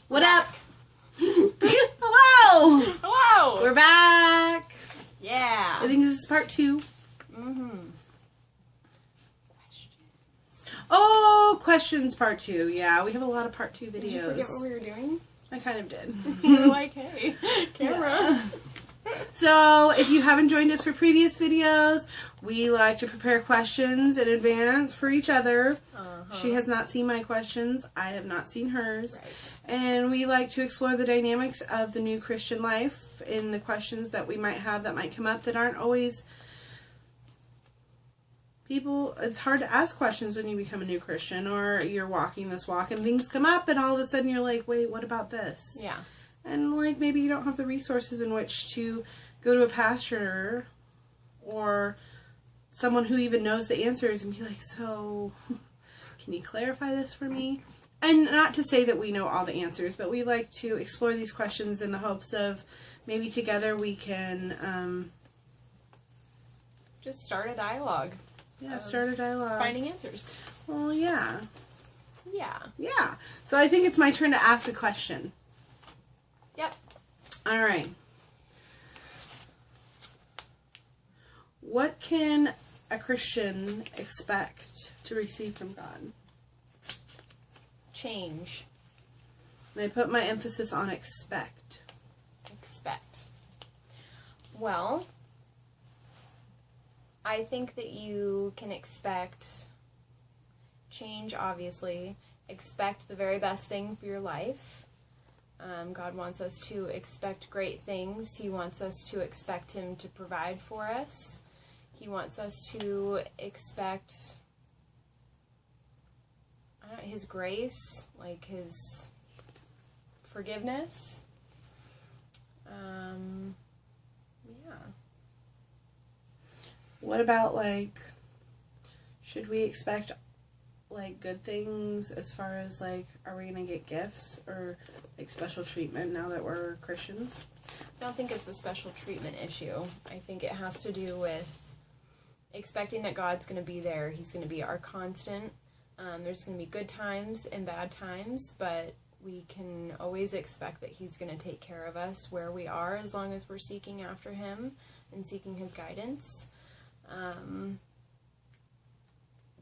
What up? Hello! Hello! We're back! Yeah. I think this is part 2. Mm-hmm. Oh, questions part 2. Yeah, we have a lot of part 2 videos. Did you forget what we were doing? I kind of did. You were like, hey, camera. Yeah. So, if you haven't joined us for previous videos, we like to prepare questions in advance for each other. She has not seen my questions. I have not seen hers. Right. And we like to explore the dynamics of the new Christian life in the questions that we might have that might come up that aren't always... It's hard to ask questions when you become a new Christian or you're walking this walk and things come up and all of a sudden you're like, wait, what about this? Yeah. And like maybe you don't have the resources in which to go to a pastor or someone who even knows the answers and be like, so can you clarify this for me? And not to say that we know all the answers, but we like to explore these questions in the hopes of maybe together we can just start a dialogue. Yeah, start a dialogue. Finding answers. Well, yeah. Yeah. Yeah. So I think it's my turn to ask a question. Yep. All right. What can a Christian expect to receive from God? Change. And I put my emphasis on expect. Expect. Well, I think that you can expect change, obviously. Expect the very best thing for your life. God wants us to expect great things. He wants us to expect Him to provide for us. He wants us to expect His grace, like His forgiveness. Yeah. What about, like, should we expect, like, good things as far as, like, are we going to get gifts or, like, special treatment now that we're Christians? I don't think it's a special treatment issue. I think it has to do with expecting that God's going to be there. He's going to be our constant. There's going to be good times and bad times, but we can always expect that He's going to take care of us where we are as long as we're seeking after Him and seeking His guidance.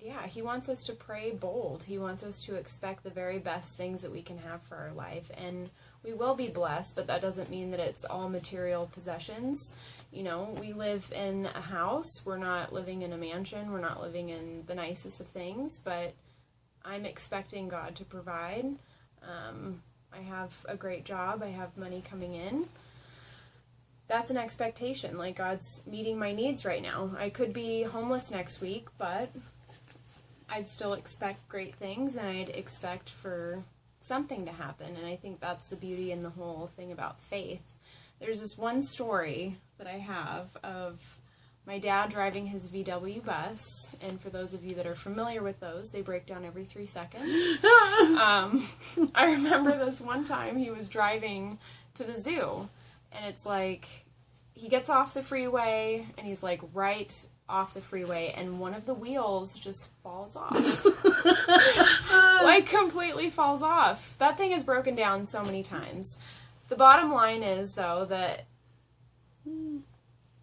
Yeah, He wants us to pray bold. He wants us to expect the very best things that we can have for our life. And we will be blessed, but that doesn't mean that it's all material possessions. You know, we live in a house. We're not living in a mansion. We're not living in the nicest of things, but I'm expecting God to provide. I have a great job. I have money coming in. That's an expectation. Like, God's meeting my needs right now. I could be homeless next week, but I'd still expect great things, and I'd expect for something to happen. And I think that's the beauty in the whole thing about faith. There's this one story that I have of my dad driving his VW bus, and for those of you that are familiar with those, they break down every 3 seconds. I remember this one time he was driving to the zoo, and it's like, he gets off the freeway, and he's like right off the freeway, and one of the wheels just falls off. Like, completely falls off. That thing is broken down so many times. The bottom line is, though, that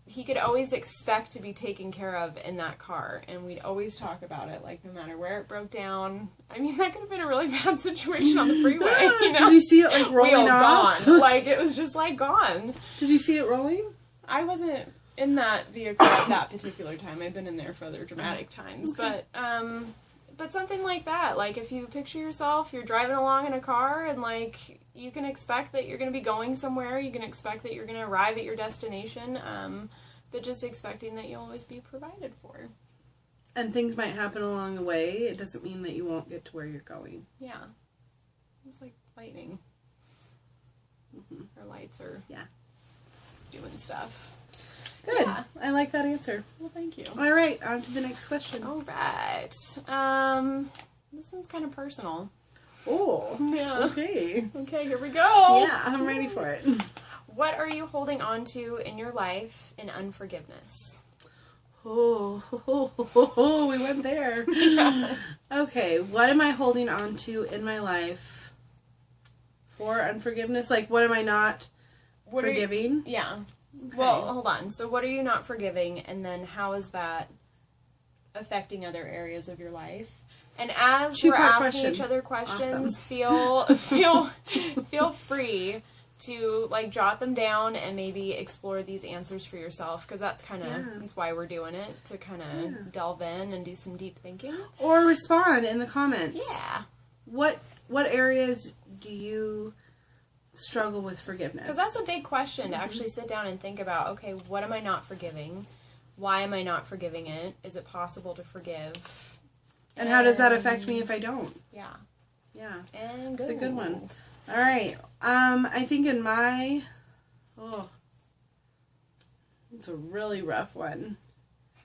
he could always expect to be taken care of in that car, and we'd always talk about it, like, no matter where it broke down. I mean, that could have been a really bad situation on the freeway, you know? Did you see it, like, rolling Wheel off? gone. Like, it was just, like, gone. Did you see it rolling? I wasn't in that vehicle at that particular time. I've been in there for other dramatic times, okay. But something like that. Like, if you picture yourself, you're driving along in a car, and, like, you can expect that you're going to be going somewhere. You can expect that you're going to arrive at your destination, but just expecting that you'll always be provided for. And things might happen along the way. It doesn't mean that you won't get to where you're going. Yeah. It's like lightning. Mm-hmm. Our lights are doing stuff. Good. Yeah. I like that answer. Well, thank you. All right, on to the next question. All right. This one's kind of personal. Oh. Yeah. Okay. Okay, here we go. Yeah, I'm ready for it. What are you holding on to in your life in unforgiveness? Oh, we went there. Yeah. Okay, what am I holding on to in my life for unforgiveness? Like, what am I not forgiving? Yeah. Okay. Well, hold on. So what are you not forgiving, and then how is that affecting other areas of your life? And as we're asking each other questions, feel free to like jot them down and maybe explore these answers for yourself, because that's kind of that's why we're doing it, to kind of delve in and do some deep thinking. Or respond in the comments. Yeah. What areas do you struggle with forgiveness? Because that's a big question to actually sit down and think about. Okay, what am I not forgiving? Why am I not forgiving it? Is it possible to forgive? And how does that affect me if I don't? Yeah. Yeah. And go. It's a good one. All right. I think in my... it's a really rough one.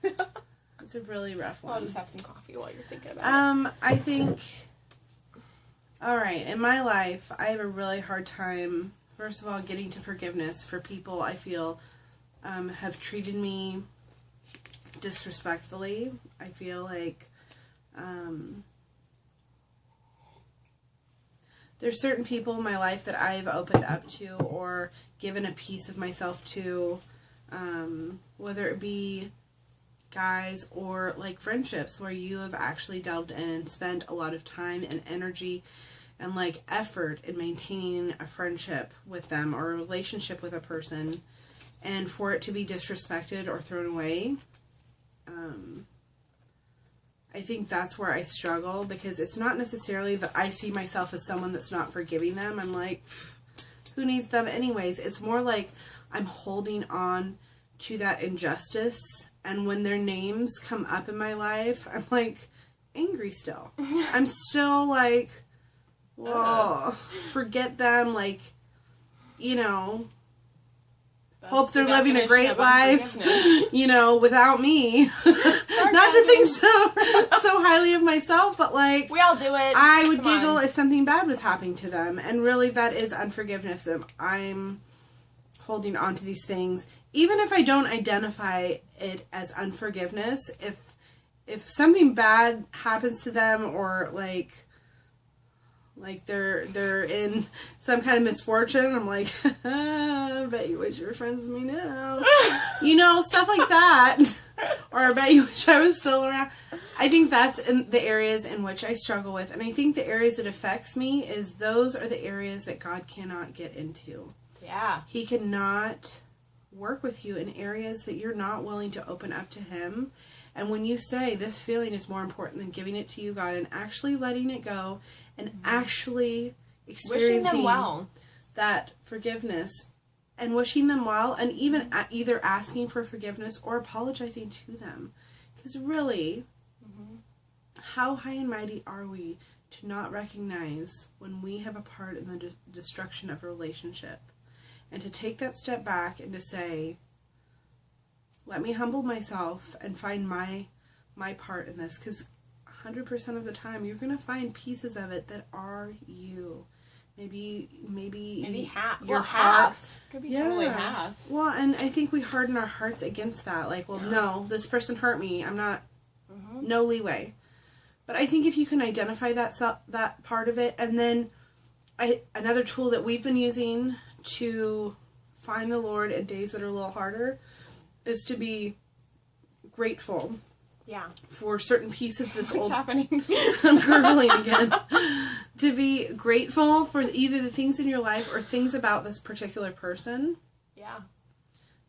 It's a really rough one. I'll just have some coffee while you're thinking about it. I think... All right. In my life, I have a really hard time, first of all, getting to forgiveness for people I feel have treated me disrespectfully. I feel like... there's certain people in my life that I've opened up to or given a piece of myself to, whether it be guys or like friendships where you have actually delved in and spent a lot of time and energy and like effort in maintaining a friendship with them or a relationship with a person, and for it to be disrespected or thrown away. I think that's where I struggle, because it's not necessarily that I see myself as someone that's not forgiving them. I'm like, who needs them anyways? It's more like I'm holding on to that injustice, and when their names come up in my life, I'm like angry still. I'm still like, whoa, forget them, like, you know, hope they're living a great life, you know, without me. Not to think so highly of myself, but like, we all do it. I would giggle if something bad was happening to them, and really that is unforgiveness. I'm holding on to these things, even if I don't identify it as unforgiveness. If something bad happens to them, or like they're in some kind of misfortune, I'm like, I bet you wish you were friends with me now. You know, stuff like that. Or I bet you wish I was still around. I think that's in the areas in which I struggle with. And I think the areas it affects me is those are the areas that God cannot get into. Yeah. He cannot work with you in areas that you're not willing to open up to Him. And when you say this feeling is more important than giving it to you, God, and actually letting it go, and actually experiencing wishing them well, that forgiveness, and wishing them well, and even either asking for forgiveness or apologizing to them. Because really, how high and mighty are we to not recognize when we have a part in the destruction of a relationship, and to take that step back and to say, let me humble myself and find my part in this, because 100% of the time you're going to find pieces of it that are you. Maybe half. Your half. Could be totally half. Well, and I think we harden our hearts against that. Like, well, no, this person hurt me. I'm not, no leeway. But I think if you can identify that part of it, and then another tool that we've been using to find the Lord in days that are a little harder is to be grateful. Yeah. For certain pieces of this What's happening? I'm gurgling again. To be grateful for either the things in your life or things about this particular person. Yeah.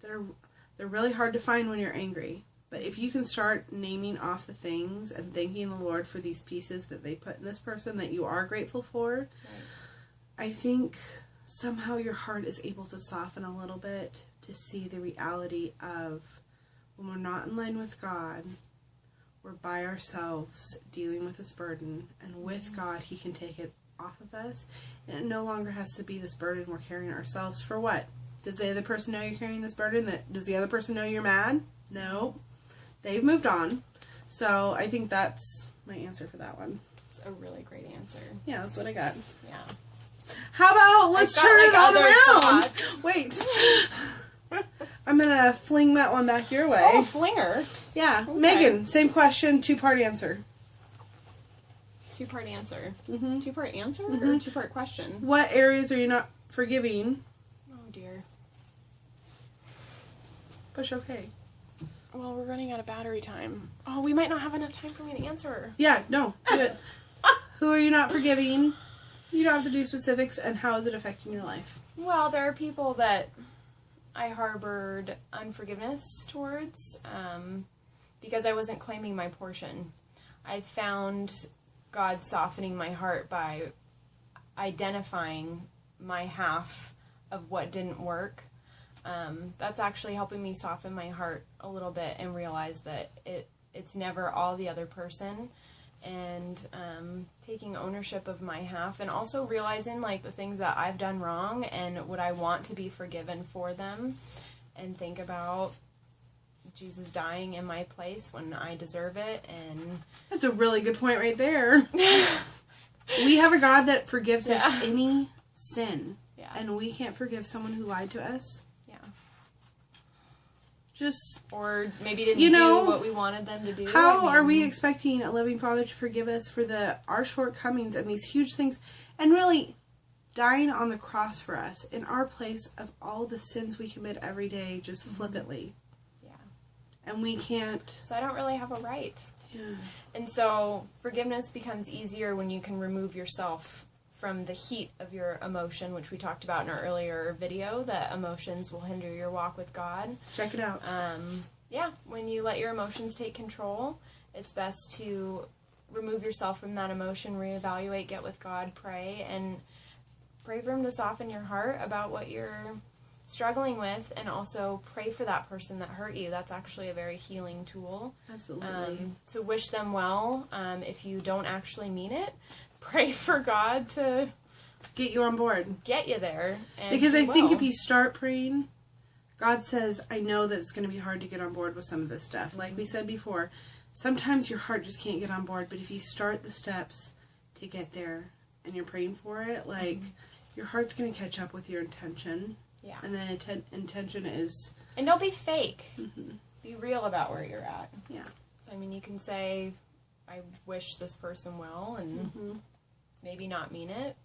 They're really hard to find when you're angry. But if you can start naming off the things and thanking the Lord for these pieces that they put in this person that you are grateful for, right, I think somehow your heart is able to soften a little bit to see the reality of when we're not in line with God, we're by ourselves dealing with this burden, and with God He can take it off of us, and it no longer has to be this burden we're carrying ourselves. For what? Does the other person know you're carrying this burden? Does the other person know you're mad? No. They've moved on. So I think that's my answer for that one. It's a really great answer. Yeah, that's what I got. Yeah. How about let's turn it all around? Thoughts. Wait. I'm going to fling that one back your way. Oh, flinger. Yeah. Okay. Megan, same question, two-part answer. Two-part answer. Mm-hmm. Two-part answer Mm-hmm. or two-part question? What areas are you not forgiving? Oh, dear. But okay. Well, we're running out of battery time. Oh, we might not have enough time for me to answer. Yeah, no. Do it. Who are you not forgiving? You don't have to do specifics. And how is it affecting your life? Well, there are people that I harbored unforgiveness towards because I wasn't claiming my portion. I found God softening my heart by identifying my half of what didn't work. That's actually helping me soften my heart a little bit and realize that it's never all the other person, and taking ownership of my half, and also realizing like the things that I've done wrong and would I want to be forgiven for them, and think about Jesus dying in my place when I deserve it. And that's a really good point right there. We have a God that forgives us any sin. Yeah. And we can't forgive someone who lied to us. Yeah. Just, or maybe didn't do what we wanted them to do. How are we expecting a loving Father to forgive us for our shortcomings and these huge things, and really dying on the cross for us in our place of all the sins we commit every day, just flippantly? Yeah. And we can't. So I don't really have a right. Yeah. And so forgiveness becomes easier when you can remove yourself from the heat of your emotion, which we talked about in our earlier video, that emotions will hinder your walk with God. Check it out. Yeah, when you let your emotions take control, it's best to remove yourself from that emotion, reevaluate, get with God, pray, and pray for Him to soften your heart about what you're struggling with, and also pray for that person that hurt you. That's actually a very healing tool. Absolutely. To wish them well, if you don't actually mean it, pray for God to get you on board. Get you there. And because I think if you start praying, God says, I know that it's going to be hard to get on board with some of this stuff. Mm-hmm. Like we said before, sometimes your heart just can't get on board, but if you start the steps to get there and you're praying for it, like, your heart's going to catch up with your intention. Yeah. And then intention is... And don't be fake. Mm-hmm. Be real about where you're at. Yeah. So, I mean, you can say, I wish this person well, and maybe not mean it,